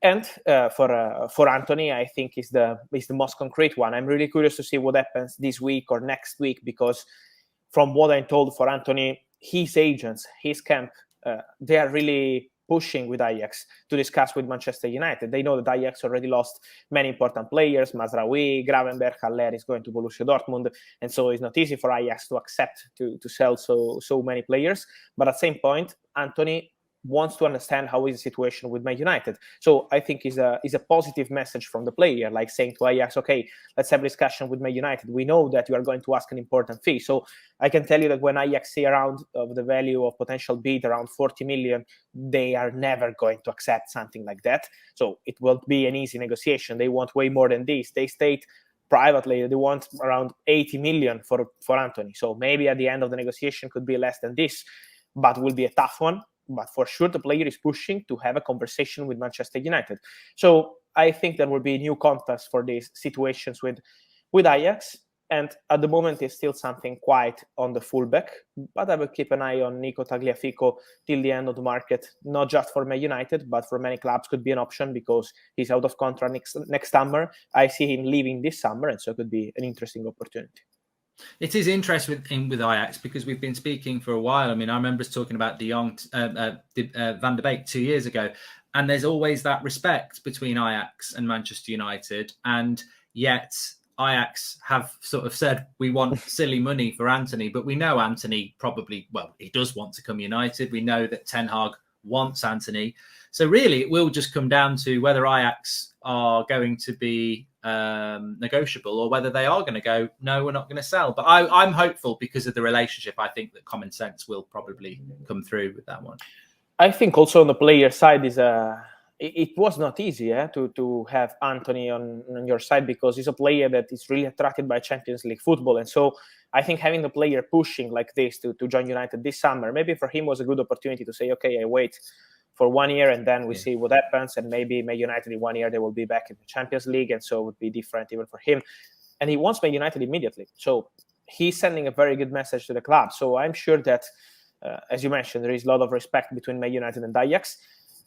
And for Antony, I think is the most concrete one. I'm really curious to see what happens this week or next week, because from what I'm told, for Antony, his agents, his camp, they are really pushing with Ajax to discuss with Manchester United. They know that Ajax already lost many important players. Mazraoui, Gravenberch, Haller is going to Borussia Dortmund, and so it's not easy for Ajax to accept to sell so many players. But at the same point, Antony wants to understand how is the situation with Man United. So I think is a positive message from the player, like saying to Ajax, okay, let's have a discussion with Man United. We know that you are going to ask an important fee. So I can tell you that when Ajax see around of the value of potential bid around 40 million, they are never going to accept something like that. So it won't be an easy negotiation. They want way more than this. They state privately they want around 80 million for Antony. So maybe at the end of the negotiation could be less than this, but will be a tough one. But for sure, the player is pushing to have a conversation with Manchester United. So I think there will be new contacts for these situations with Ajax. And at the moment, it's still something quite on the fullback. But I will keep an eye on Nico Tagliafico till the end of the market, not just for Man United, but for many clubs could be an option because he's out of contract next summer. I see him leaving this summer, and so it could be an interesting opportunity. It is interesting with Ajax because we've been speaking for a while. I mean, I remember us talking about De Jong, Van der Beek 2 years ago, and there's always that respect between Ajax and Manchester United, and yet Ajax have sort of said we want silly money for Antony, but we know Antony probably, well, he does want to come United. We know that Ten Hag wants Antony. So really, it will just come down to whether Ajax are going to be negotiable or whether they are going to go, no, we're not going to sell. But I'm hopeful because of the relationship. I think that common sense will probably come through with that one. I think also on the player side it was not easy to have Antony on your side because he's a player that is really attracted by Champions League football. And so I think having the player pushing like this to join United this summer, maybe for him was a good opportunity to say, okay, I wait for 1 year and then we see what happens. And maybe Man United in 1 year, they will be back in the Champions League. And so it would be different even for him. And he wants Man United immediately. So he's sending a very good message to the club. So I'm sure that, as you mentioned, there is a lot of respect between Man United and Ajax.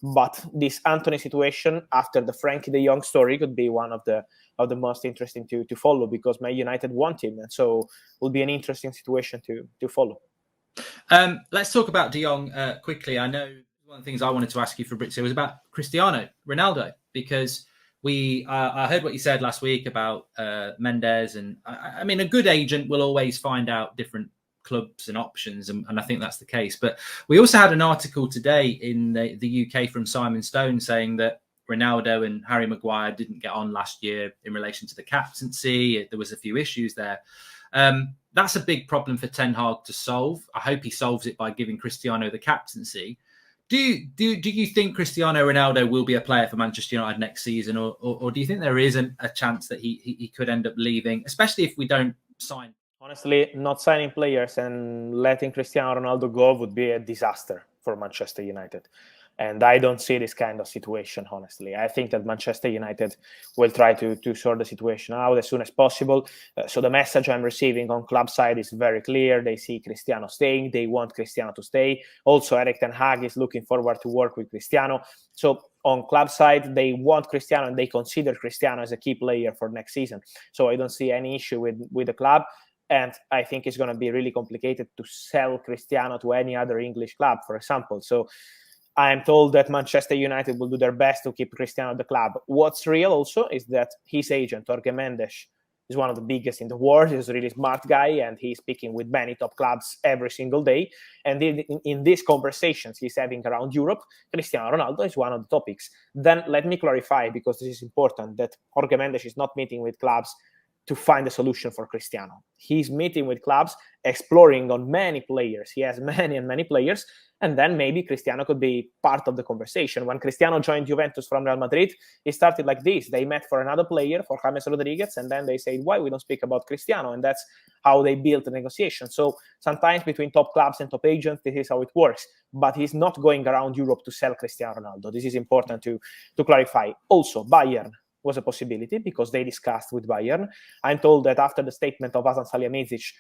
But this Antony situation after the Frankie de Jong story could be one of the most interesting to follow because Man United want him. And so it will be an interesting situation to follow. Let's talk about de Jong quickly. I know one of the things I wanted to ask you, Fabrizio, was about Cristiano Ronaldo, because I heard what you said last week about Mendes. And I mean, a good agent will always find out different clubs and options, and I think that's the case. But we also had an article today in the UK from Simon Stone saying that Ronaldo and Harry Maguire didn't get on last year in relation to the captaincy. There was a few issues there. That's a big problem for Ten Hag to solve. I hope he solves it by giving Cristiano the captaincy. Do you think Cristiano Ronaldo will be a player for Manchester United next season, or do you think there is a chance that he could end up leaving, especially if we don't sign? Honestly, not signing players and letting Cristiano Ronaldo go would be a disaster for Manchester United. And I don't see this kind of situation, honestly. I think that Manchester United will try to sort the situation out as soon as possible. So the message I'm receiving on club side is very clear. They see Cristiano staying. They want Cristiano to stay. Also, Erik ten Hag is looking forward to work with Cristiano. So on club side, they want Cristiano and they consider Cristiano as a key player for next season. So I don't see any issue with the club. And I think it's going to be really complicated to sell Cristiano to any other English club, for example. So I'm told that Manchester United will do their best to keep Cristiano at the club. What's real also is that his agent, Jorge Mendes, is one of the biggest in the world. He's a really smart guy, and he's speaking with many top clubs every single day. And in these conversations he's having around Europe, Cristiano Ronaldo is one of the topics. Then let me clarify, because this is important, that Jorge Mendes is not meeting with clubs to find a solution for Cristiano. He's meeting with clubs, exploring on many players. He has many players, and then maybe Cristiano could be part of the conversation. When Cristiano joined Juventus from Real Madrid, it started like this. They met for another player, for James Rodriguez, and then they said, why we don't speak about Cristiano? And that's how they built the negotiation. So sometimes between top clubs and top agents, this is how it works. But he's not going around Europe to sell Cristiano Ronaldo. This is important to clarify. Also, Bayern was a possibility because they discussed with Bayern. I'm told that after the statement of Hasan Salihamidzic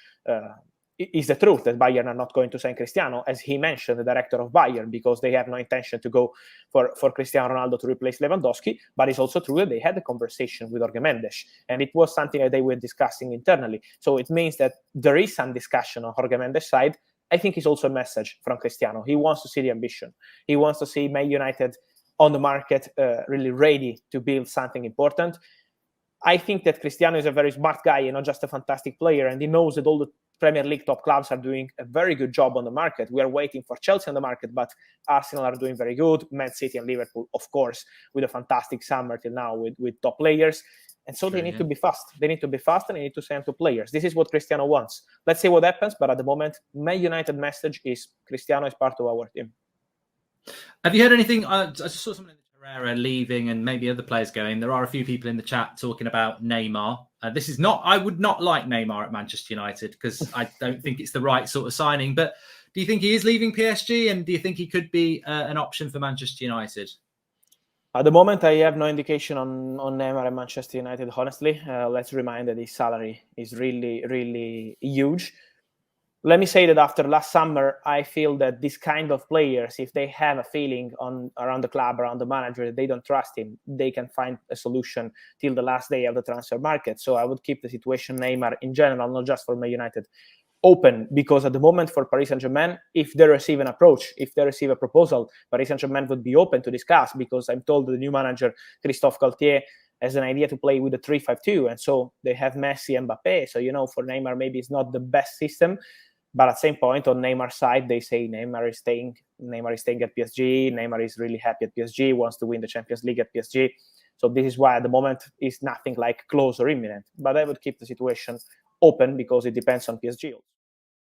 is the truth that Bayern are not going to sign Cristiano, as he mentioned, the director of Bayern, because they have no intention to go for Cristiano Ronaldo to replace Lewandowski. But it's also true that they had a conversation with Jorge Mendes, and it was something that they were discussing internally. So it means that there is some discussion on Jorge Mendes' side. I think it's also a message from Cristiano. He wants to see the ambition. He wants to see Man United on the market, really ready to build something important. I think that Cristiano is a very smart guy, not just a fantastic player, and he knows that all the Premier League top clubs are doing a very good job on the market. We are waiting for Chelsea on the market, but Arsenal are doing very good. Man City and Liverpool, of course, with a fantastic summer till now with top players. And so they need to be fast. They need to be fast, and they need to sign two players. This is what Cristiano wants. Let's see what happens, but at the moment, Man United message is Cristiano is part of our team. Have you heard anything? I just saw something in Herrera leaving and maybe other players going. There are a few people in the chat talking about Neymar. This is not, I would not like Neymar at Manchester United because I don't think it's the right sort of signing. But do you think he is leaving PSG, and do you think he could be an option for Manchester United? At the moment, I have no indication on Neymar at Manchester United, honestly. Let's remind that his salary is really, really huge. Let me say that after last summer, I feel that this kind of players, if they have a feeling around the club, around the manager, that they don't trust him, they can find a solution till the last day of the transfer market. So I would keep the situation Neymar in general, not just for Man United, open, because at the moment for Paris Saint-Germain, if they receive an approach, if they receive a proposal, Paris Saint-Germain would be open to discuss, because I'm told the new manager, Christophe Galtier, has an idea to play with a 3-5-2, and so they have Messi and Mbappe. So, for Neymar, maybe it's not the best system. But at the same point, on Neymar's side, they say Neymar is staying at PSG. Neymar is really happy at PSG, wants to win the Champions League at PSG. So this is why at the moment it's nothing like close or imminent. But I would keep the situation open because it depends on PSG also.